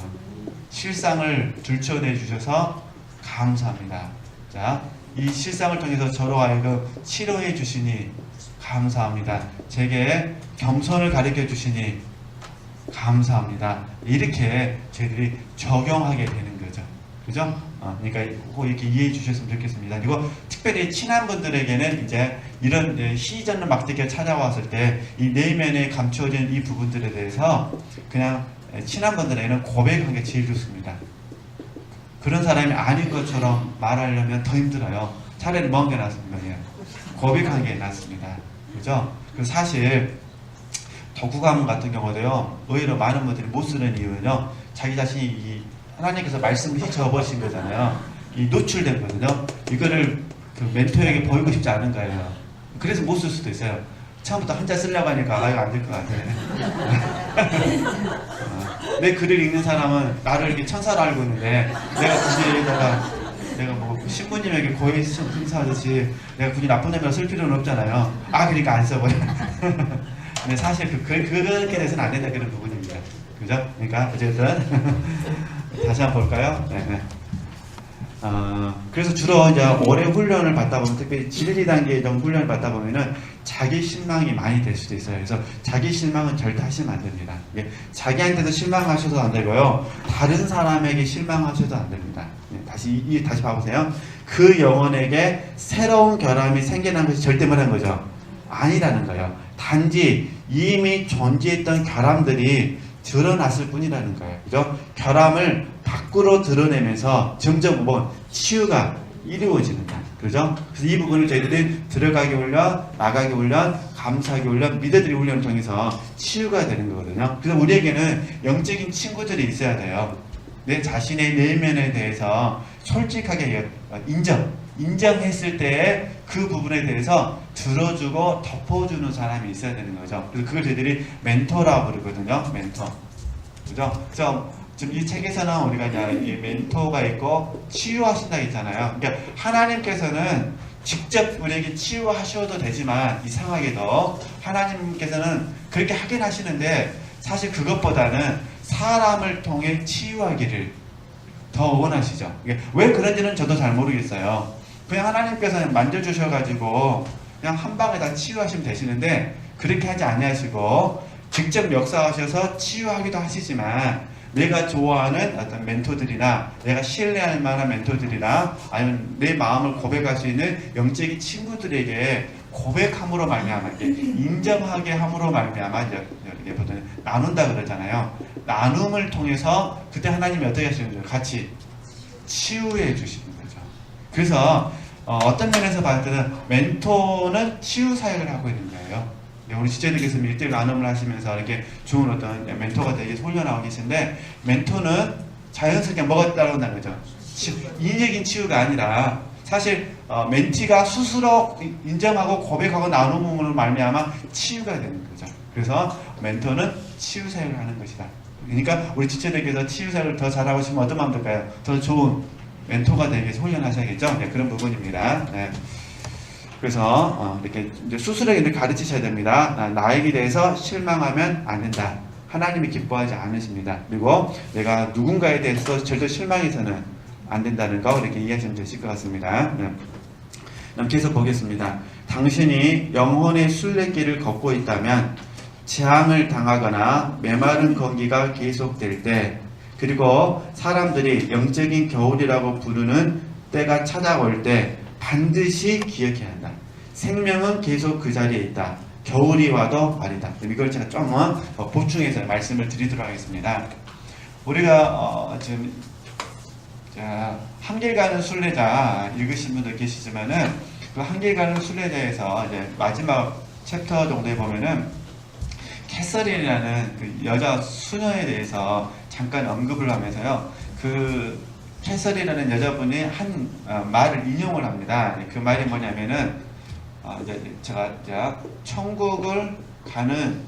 실상을 들춰내 주셔서 감사합니다. 자, 이 실상을 통해서 저로 하여금 치료해 주시니 감사합니다. 제게 겸손을 가르쳐 주시니 감사합니다. 이렇게 저희들이 적용하게 되는 거죠. 그죠? 그러니까 이렇게 이해해 주셨으면 좋겠습니다. 그리고 특별히 친한 분들에게는 이제 이런 시전을 막대기가 찾아왔을 때 이 내면에 감추어진 이 부분들에 대해서 그냥 친한 분들에게는 고백하는 게 제일 좋습니다. 그런 사람이 아닌 것처럼 말하려면 더 힘들어요. 차라리 먼 게 낫습니다. 고백하는 게 낫습니다. 그죠? 그래서 사실 덕후가문 같은 경우도요, 의외로 많은 분들이 못 쓰는 이유는요, 자기 자신이 이 하나님께서 말씀을 적어보신 거잖아요. 이 노출된 거거든요. 이거를 그 멘토에게 보이고 싶지 않은 거예요. 그래서 못 쓸 수도 있어요. 처음부터 한자 쓰려고 하니까 이거 안 될 것 같아. 내 글을 읽는 사람은 나를 이렇게 천사로 알고 있는데 내가 굳이 내가 뭐 신부님에게 고해 행사하듯이 내가 굳이 나쁜 의미로 쓸 필요는 없잖아요. 그러니까 안 써버려. 근데 사실 그렇게 돼서는 안 된다 그런 부분입니다. 그죠? 그러니까 어쨌든 다시 한번 볼까요? 네. 그래서 주로 이제 오래 훈련을 받다 보면, 특별히 진리 단계의 훈련을 받다 보면은 자기 실망이 많이 될 수도 있어요. 그래서 자기 실망은 절대 하시면 안 됩니다. 자기한테도 실망하셔도 안 되고요, 다른 사람에게 실망하셔도 안 됩니다. 다시 봐보세요. 그 영혼에게 새로운 결함이 생겨난 것이 절대 말한 거죠. 아니라는 거예요. 단지 이미 존재했던 결함들이 드러났을 뿐이라는 거예요. 그죠? 결함을 밖으로 드러내면서 점점 치유가 이루어지는 거예요. 그죠? 그래서 이 부분을 저희들이 들어가기 훈련, 나가기 훈련, 감사하기 훈련, 믿어드리 훈련을 통해서 치유가 되는 거거든요. 그래서 우리에게는 영적인 친구들이 있어야 돼요. 내 자신의 내면에 대해서 솔직하게 인정했을 때 그 부분에 대해서 들어주고 덮어주는 사람이 있어야 되는 거죠. 그래서 그걸 저희들이 멘토라고 부르거든요. 멘토. 그죠? 지금 이 책에서는 우리가 이제 이 멘토가 있고 치유하신다 있잖아요. 그러니까 하나님께서는 직접 우리에게 치유하셔도 되지만, 이상하게도 하나님께서는 그렇게 하긴 하시는데 사실 그것보다는 사람을 통해 치유하기를 더 원하시죠. 왜 그런지는 저도 잘 모르겠어요. 그냥 하나님께서는 만져주셔가지고 그냥 한 방에 다 치유하시면 되시는데, 그렇게 하지 아니하시고 직접 역사하셔서 치유하기도 하시지만, 내가 좋아하는 어떤 멘토들이나 내가 신뢰할 만한 멘토들이나 아니면 내 마음을 고백할 수 있는 영적인 친구들에게 고백함으로 말미암아, 인정하게 함으로 말미암아 이렇게 보통 나눈다 그러잖아요. 나눔을 통해서 그때 하나님이 어떻게 하시는 거죠? 같이 치유해 주시는 거죠. 그래서 어떤 면에서 봤을 때는 멘토는 치유 사역을 하고 있는 거예요. 우리 지체들께서 1대1 나눔을 하시면서 이렇게 좋은 어떤 멘토가 되게 훈련하고 계신데, 멘토는 자연스럽게 뭐가 따라온다는 거죠? 인적인 치유가 아니라 사실 멘티가 스스로 인정하고 고백하고 나눔으로 말미암아 치유가 되는 거죠. 그래서 멘토는 치유 사역을 하는 것이다. 그러니까 우리 지체들께서 치유 사역을 더 잘하고 싶으면 어떤 마음 들까요? 더 좋은 멘토가 되기 위해서 훈련하셔야겠죠? 네, 그런 부분입니다. 네. 그래서 이렇게 이제 스스로에게 가르치셔야 됩니다. 나에게 대해서 실망하면 안 된다. 하나님이 기뻐하지 않으십니다. 그리고 내가 누군가에 대해서 절대 실망해서는 안 된다는 거 이렇게 이해하시면 되실 것 같습니다. 그럼 계속 보겠습니다. 당신이 영혼의 순례길을 걷고 있다면, 재앙을 당하거나 메마른 건기가 계속될 때, 그리고 사람들이 영적인 겨울이라고 부르는 때가 찾아올 때 반드시 기억해야 한다. 생명은 계속 그 자리에 있다. 겨울이 와도 말이다. 이걸 제가 좀 보충해서 말씀을 드리도록 하겠습니다. 우리가 지금 한길 가는 순례자 읽으신 분들 계시지만은, 그 한길 가는 순례자에서 이제 마지막 챕터 정도에 보면은 캐서린이라는 그 여자 수녀에 대해서 잠깐 언급을 하면서요, 그 캐서린이라는 여자분이 한 말을 인용을 합니다. 그 말이 뭐냐면은 제가 천국을 가는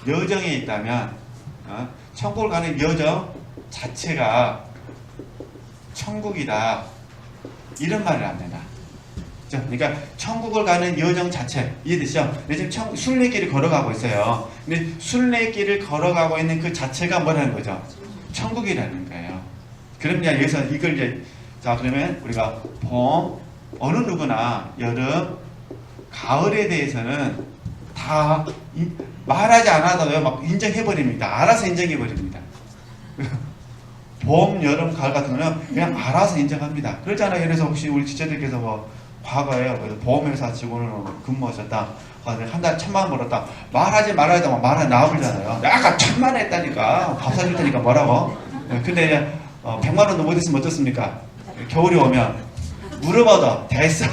여정에 있다면 천국을 가는 여정 자체가 천국이다, 이런 말을 합니다. 그러니까 천국을 가는 여정 자체, 이해되시죠? 지금 순례길을 걸어가고 있어요. 근데 순례길을 걸어가고 있는 그 자체가 뭐라는 거죠? 천국이라는 거예요. 그럼 이제 여기서 이걸 이제 그러면 우리가 봄, 어느 누구나 여름, 가을에 대해서는 다 말하지 않아도요 막 인정해버립니다. 알아서 인정해버립니다. 봄, 여름, 가을 같은 거는 그냥 알아서 인정합니다. 그렇잖아요. 그래서 혹시 우리 지체들께서 뭐 과거에 보험회사 직원으로 근무하셨다, 한 달에 1,000만 원 벌었다, 말하지 말아야 막 말하는 나불잖아요. 아까 1,000만 원 했다니까, 밥 사줄 테니까 뭐라고. 근데 100만 원도 못 했으면 어떻습니까? 겨울이 오면 물어봐도 됐어.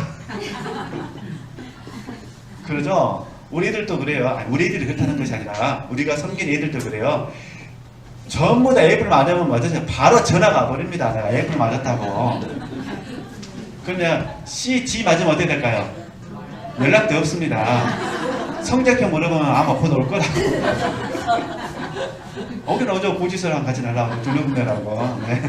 그러죠? 우리 애들도 그래요. 아니, 우리 애들이 그렇다는 것이 아니라 우리가 섬긴 애들도 그래요. 전부 다 애플 맞으면 맞으세요. 바로 전화가 버립니다. 내가 애플 맞았다고. 근데 G 맞으면 어떻게 될까요? 연락도 없습니다. 성적표 물어보면 아마 곧 올 거라고. 오긴 오죠. 고지서랑 같이 날라오고 등록금내라고. 네.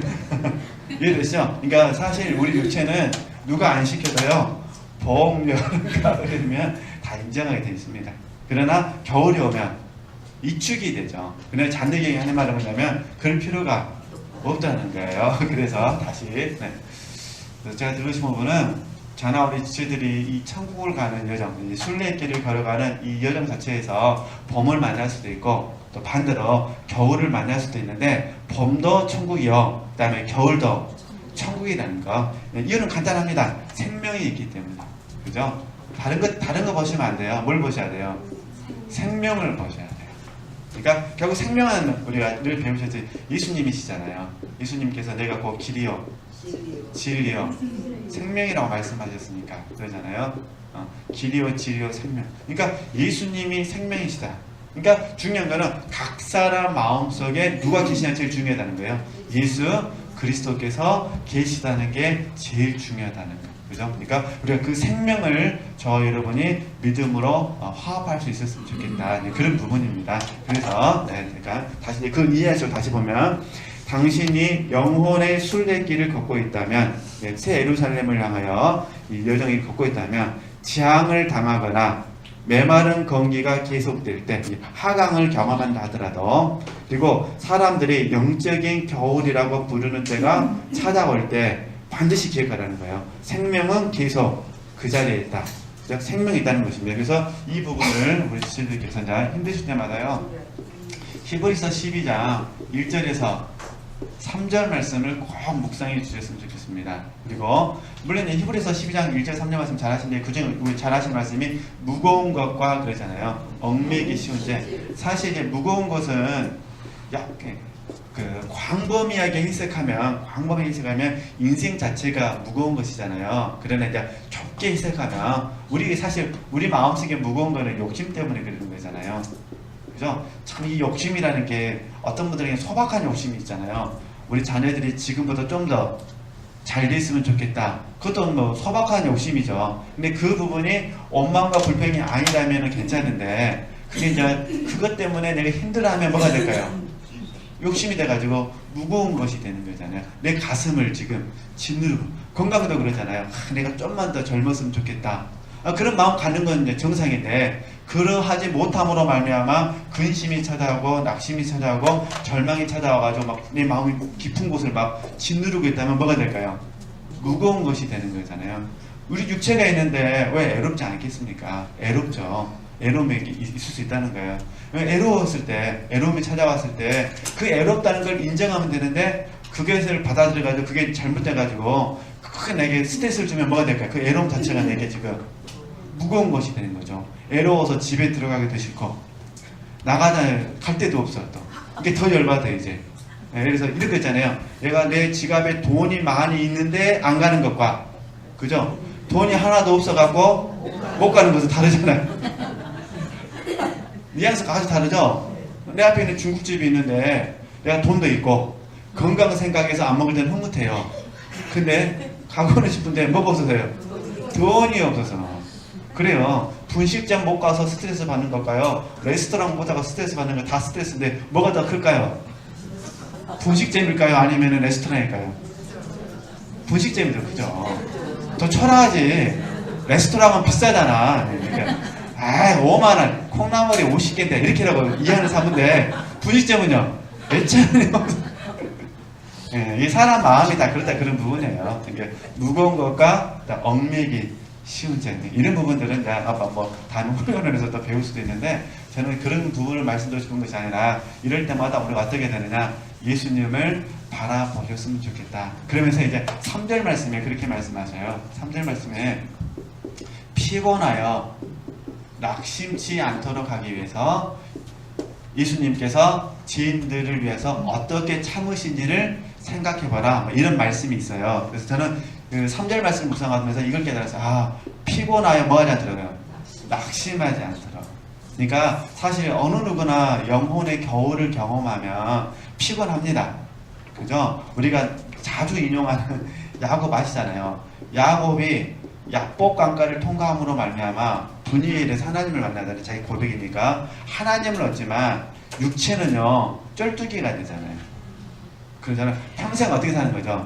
이해되시죠? 그러니까 사실 우리 육체는 누가 안 시켜도요, 봄, 여름, 가을이면 다 인정하게 되어 있습니다. 그러나 겨울이 오면 위축이 되죠. 그냥 잔느경이 하는 말은 뭐냐면 그럴 필요가 없다는 거예요. 그래서 다시 네. 그래서 제가 들으신 부분은 저나 우리 지체들이 이 천국을 가는 여정, 이 순례길을 걸어가는 이 여정 자체에서 봄을 만날 수도 있고 또 반대로 겨울을 만날 수도 있는데, 봄도 천국이요, 그 다음에 겨울도 천국이라는 거. 이유는 간단합니다. 생명이 있기 때문에. 그죠? 다른 거 보시면 안 돼요. 뭘 보셔야 돼요? 생명을 보셔야 돼요. 그러니까 결국 생명은 우리가 늘 배우셨지, 예수님이시잖아요. 예수님께서 내가 곧 길이요, 진리요, 생명이라고 말씀하셨으니까 그러잖아요. 길이요, 진리요, 생명. 그러니까 예수님이 생명이시다. 그러니까 중요한 거는 각 사람 마음속에 누가 계시냐 제일 중요하다는 거예요. 예수 그리스도께서 계시다는 게 제일 중요하다는 거예요. 그죠? 그러니까 우리가 그 생명을 저 여러분이 믿음으로 화합할 수 있었으면 좋겠다. 그런 부분입니다. 그래서 제가 다시 그 이해해서 다시 보면, 당신이 영혼의 순례길을 걷고 있다면, 새 예루살렘을 향하여 이 여정이 걷고 있다면, 재앙을 당하거나 메마른 건기가 계속될 때, 하강을 경험한다 하더라도, 그리고 사람들이 영적인 겨울이라고 부르는 때가 찾아올 때 반드시 기억하라는 거예요. 생명은 계속 그 자리에 있다. 즉 생명이 있다는 것입니다. 그래서 이 부분을 우리 지체들께서 힘드실 때마다요, 히브리서 12장 1절에서 3절 말씀을 꼭 묵상해 주셨으면 좋겠습니다. 그리고 물론 히브리서 12장 1절 3절 말씀 잘 하시는데, 그중에 잘 하신 말씀이 무거운 것과 그러잖아요. 얽매기 쉬운데, 사실 이제 무거운 것은 광범위하게 해석하면 인생 자체가 무거운 것이잖아요. 그러나 이제 좁게 해석하면, 우리 마음속에 무거운 거는 욕심 때문에 그러는 거잖아요. 그죠? 참 이 욕심이라는 게 어떤 분들에게 소박한 욕심이 있잖아요. 우리 자녀들이 지금보다 좀 더 잘 됐으면 좋겠다. 그것도 뭐 소박한 욕심이죠. 근데 그 부분이 원망과 불평이 아니라면 괜찮은데, 그게 이제 그것 때문에 내가 힘들어하면 뭐가 될까요? 욕심이 돼가지고 무거운 것이 되는 거잖아요. 내 가슴을 지금 짓누르고, 건강도 그러잖아요. 내가 좀만 더 젊었으면 좋겠다. 그런 마음 갖는 건 이제 정상인데, 그러하지 못함으로 말미암아 근심이 찾아오고 낙심이 찾아오고 절망이 찾아와가지고 막 내 마음이 깊은 곳을 막 짓누르고 있다면 뭐가 될까요? 무거운 것이 되는 거잖아요. 우리 육체가 있는데 왜 애롭지 않겠습니까? 애롭죠. 애로움이 있을 수 있다는 거예요. 애로웠을 때, 애로움이 찾아왔을 때 그 애롭다는 걸 인정하면 되는데, 그것을 받아들여가지고 그게 잘못돼가지고 크게 내게 스트레스를 주면 뭐가 될까요? 그 애로움 자체가 내게 지금 무거운 것이 되는 거죠. 애로워서 집에 들어가기도 싫고, 나가자 갈 데도 없어. 또 이게 더 열받아 이제. 그래서 이렇게 있잖아요. 내가 내 지갑에 돈이 많이 있는데 안 가는 것과, 그죠? 돈이 하나도 없어갖고 못 가는 것은 다르잖아요. 뉘앙스가 아주 다르죠? 내 앞에 있는 중국집이 있는데 내가 돈도 있고 건강 생각해서 안 먹을 때는 흐뭇해요. 근데 가고는 싶은데 뭐가 없어서요? 돈이 없어서. 그래요. 분식점 못 가서 스트레스 받는 걸까요? 레스토랑 못 가서 스트레스 받는 거 다 스트레스인데 뭐가 더 클까요? 분식점일까요? 아니면 레스토랑일까요? 분식점이 더 크죠. 더 초라하지. 레스토랑은 비싸잖아. 그러니까 5만원, 콩나물이 50개인데 이렇게라고 이해하는 사람인데, 분식점은요 몇천 원이 없어. 이 사람 마음이 다 그렇다, 그런 부분이에요. 그러니까 무거운 것과 얽매기 쉬운 쟁 이런 부분들은 이제 아마 뭐 다른 훈련에서 또 배울 수도 있는데 저는 그런 부분을 말씀드리고 싶은 것이 아니라 이럴 때마다 우리가 어떻게 되느냐 예수님을 바라보셨으면 좋겠다. 그러면서 이제 3절 말씀에 그렇게 말씀하셔요. 3절 말씀에 피곤하여 낙심치 않도록 하기 위해서 예수님께서 지인들을 위해서 어떻게 참으신지를 생각해봐라 이런 말씀이 있어요. 그래서 저는 그 3절 말씀 묵상하면서 이걸 깨달았어요. 피곤하여 뭐하지 않도록요? 낙심하지 않도록. 그러니까 사실 어느 누구나 영혼의 겨울을 경험하면 피곤합니다. 그죠? 우리가 자주 인용하는 야곱 아시잖아요. 야곱이 약복 강가를 통과함으로 말미암아 분이엘에서 하나님을 만나다니 자기 고백이니까 하나님을 얻지만 육체는요 쩔뚝이가 되잖아요. 그러잖아요. 평생 어떻게 사는 거죠?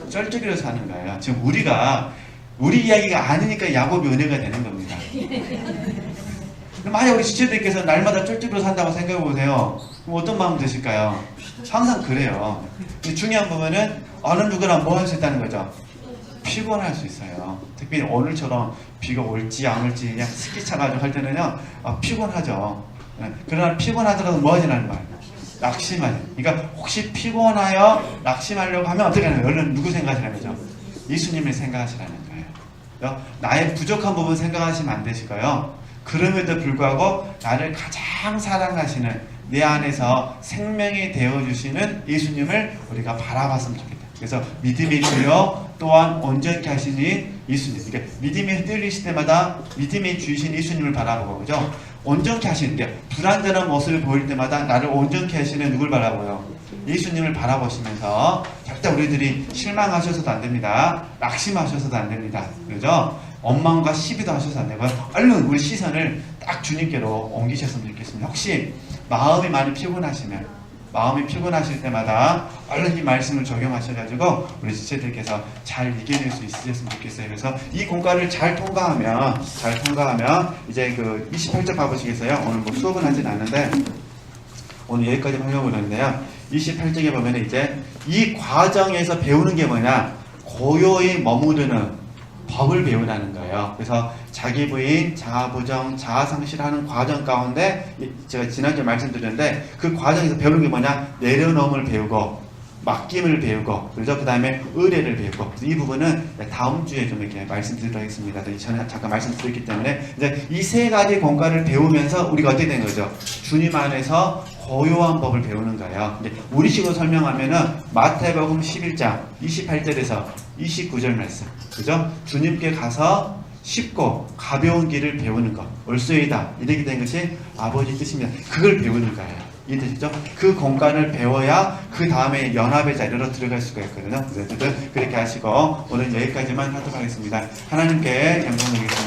쩔뚝이로 사는 거예요. 지금 우리 이야기가 아니니까 야곱이 은혜가 되는 겁니다. 만약 우리 지체들께서 날마다 쩔뚝이로 산다고 생각해 보세요. 그럼 어떤 마음 드실까요? 항상 그래요. 중요한 부분은 어느 누구나 뭐 할 수 있다는 거죠? 피곤할 수 있어요. 특히 오늘처럼 비가 올지 안 올지 그냥 스키 차가지고 할 때는요 피곤하죠. 그러나 피곤하더라도 뭐 하지라는 거예요? 낙심하죠. 그러니까 혹시 피곤하여 낙심하려고 하면 어떻게 하나요? 얼른 누구 생각하시라는 거죠? 예수님을 생각하시라는 거예요. 나의 부족한 부분 생각하시면 안 되실까요? 그럼에도 불구하고 나를 가장 사랑하시는 내 안에서 생명이 되어주시는 예수님을 우리가 바라봤으면 좋겠다. 그래서 믿음의 주여 또한 온전케 하시니 예수님. 그러니까 믿음이 흔들리실 때마다 믿음의 주이신 예수님을 바라보고 그죠? 온전케 하시는데 불완전한 모습을 보일 때마다 나를 온전케 하시는 누굴 바라보요? 예수님을 바라보시면서 절대 우리들이 실망하셔서도 안 됩니다. 낙심하셔서도 안 됩니다. 그죠? 원망과 시비도 하셔서 안 되고요. 얼른 우리 시선을 딱 주님께로 옮기셨으면 좋겠습니다. 혹시 마음이 많이 피곤하시면 마음이 피곤하실 때마다 얼른 이 말씀을 적용하셔가지고 우리 지체들께서 잘 이겨낼 수 있으셨으면 좋겠어요. 그래서 이 공과를 잘 통과하면 이제 그 28절 가보시겠어요? 오늘 뭐 수업은 하진 않는데 오늘 여기까지 하려고 그러는데요. 28장에 보면 이제 이 과정에서 배우는 게 뭐냐? 고요히 머무르는 법을 배우라는 거예요. 그래서 자기 부인, 자아부정, 자아상실하는 과정 가운데 제가 지난주에 말씀드렸는데 그 과정에서 배우는 게 뭐냐? 내려놓음을 배우고 맡김을 배우고 그래서 그 다음에 의뢰를 배우고 이 부분은 다음 주에 좀 이렇게 말씀드리도록 하겠습니다. 전에 잠깐 말씀드렸기 때문에 이제 이 세 가지 공과를 배우면서 우리가 어떻게 된 거죠? 주님 안에서 고요한 법을 배우는 거예요. 우리식으로 설명하면은 마태복음 11장 28절에서 29절 말씀, 그죠? 주님께 가서 쉽고 가벼운 길을 배우는 것, 올소이다 이렇게 된 것이 아버지 뜻입니다. 그걸 배우는 거예요. 이해되시죠? 그 공간을 배워야 그 다음에 연합의 자리로 들어갈 수가 있거든요. 그래서 그렇게 하시고 오늘 여기까지만 하도록 하겠습니다. 하나님께 영광 드리겠습니다.